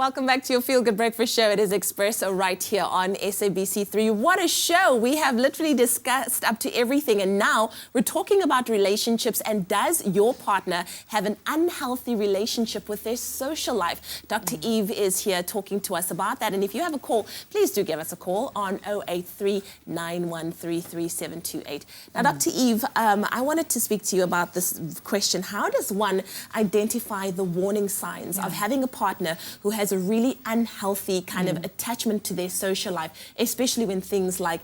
Welcome back to your Feel Good Breakfast Show. It is Expresso right here on SABC3. What a show. We have literally discussed up to everything, and now we're talking about relationships. And does your partner have an unhealthy relationship with their social life? Dr. Eve is here talking to us about that. And if you have a call, please do give us a call on 083 913 3728. Now, Dr. Eve, I wanted to speak to you about this question. How does one identify the warning signs of having a partner who has a really unhealthy kind of attachment to their social life, especially when things like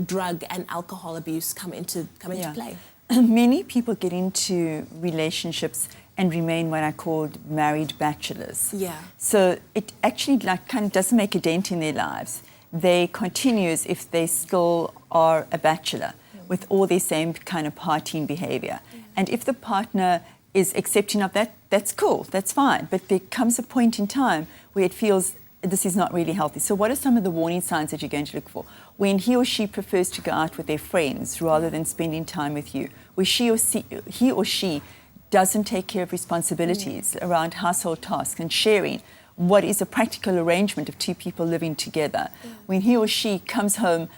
drug and alcohol abuse come into play? Many people get into relationships and remain what I called married bachelors. Yeah. So it actually kind of doesn't make a dent in their lives. They continue as if they still are a bachelor with all their same kind of partying behavior. And if the partner is accepting of that, that's cool, that's fine. But there comes a point in time where it feels this is not really healthy. So what are some of the warning signs that you're going to look for? When he or she prefers to go out with their friends rather than spending time with you, where he or she doesn't take care of responsibilities around household tasks and sharing what is a practical arrangement of two people living together. When he or she comes home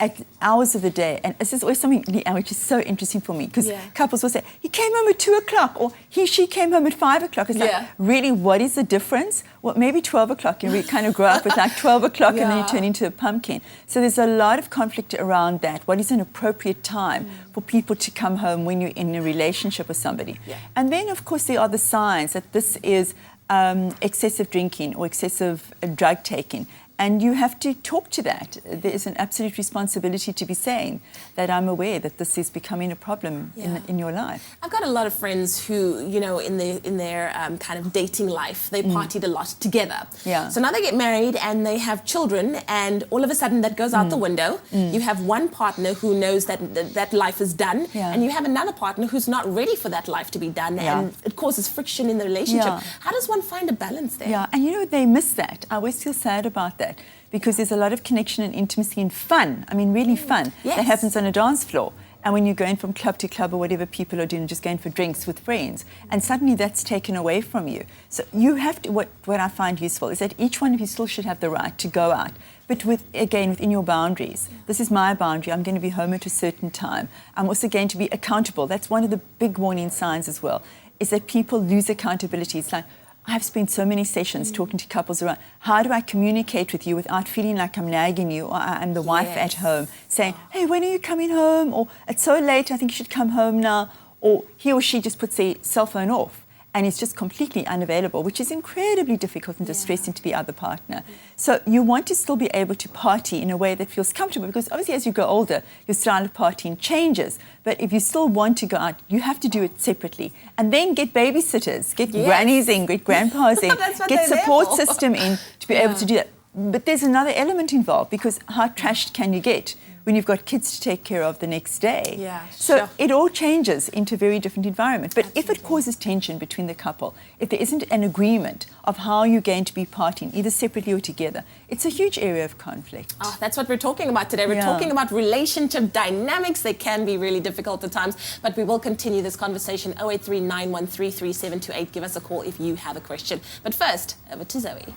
at hours of the day, and this is always something which is so interesting for me, because couples will say, he came home at 2 o'clock, or she came home at 5 o'clock. It's like, really, what is the difference? Well, maybe 12 o'clock, and we kind of grow up with like 12 o'clock and then you turn into a pumpkin. So there's a lot of conflict around that. What is an appropriate time for people to come home when you're in a relationship with somebody? And then, of course, there are the signs that this is excessive drinking or excessive drug taking. And you have to talk to that. There is an absolute responsibility to be saying that I'm aware that this is becoming a problem in your life. I've got a lot of friends who, you know, in their kind of dating life, they partied a lot together. So now they get married and they have children, and all of a sudden that goes out the window. You have one partner who knows that that life is done, and you have another partner who's not ready for that life to be done, and it causes friction in the relationship. How does one find a balance there? And you know, they miss that. I always feel sad about that, because there's a lot of connection and intimacy and fun. I mean, really fun that happens on a dance floor. And when you're going from club to club or whatever people are doing, just going for drinks with friends, and suddenly that's taken away from you. So you have to, what I find useful is that each one of you still should have the right to go out, but within your boundaries. This is my boundary. I'm going to be home at a certain time. I'm also going to be accountable. That's one of the big warning signs as well, is that people lose accountability. It's like, I've spent so many sessions talking to couples around how do I communicate with you without feeling like I'm nagging you, or I'm the wife at home saying, hey, when are you coming home? Or it's so late, I think you should come home now. Or he or she just puts their cell phone off and is just completely unavailable, which is incredibly difficult and distressing to the other partner. So you want to still be able to party in a way that feels comfortable, because obviously as you grow older, your style of partying changes. But if you still want to go out, you have to do it separately. And then get babysitters, get grannies in, get grandpas in, get support system in to be able to do that. But there's another element involved, because how trashed can you get when you've got kids to take care of the next day? So it all changes into a very different environment. But if it causes tension between the couple, if there isn't an agreement of how you're going to be partying, either separately or together, it's a huge area of conflict. That's what we're talking about today. We're talking about relationship dynamics. They can be really difficult at times, but we will continue this conversation. 083 913 3728. Give us a call if you have a question. But first, over to Zoe.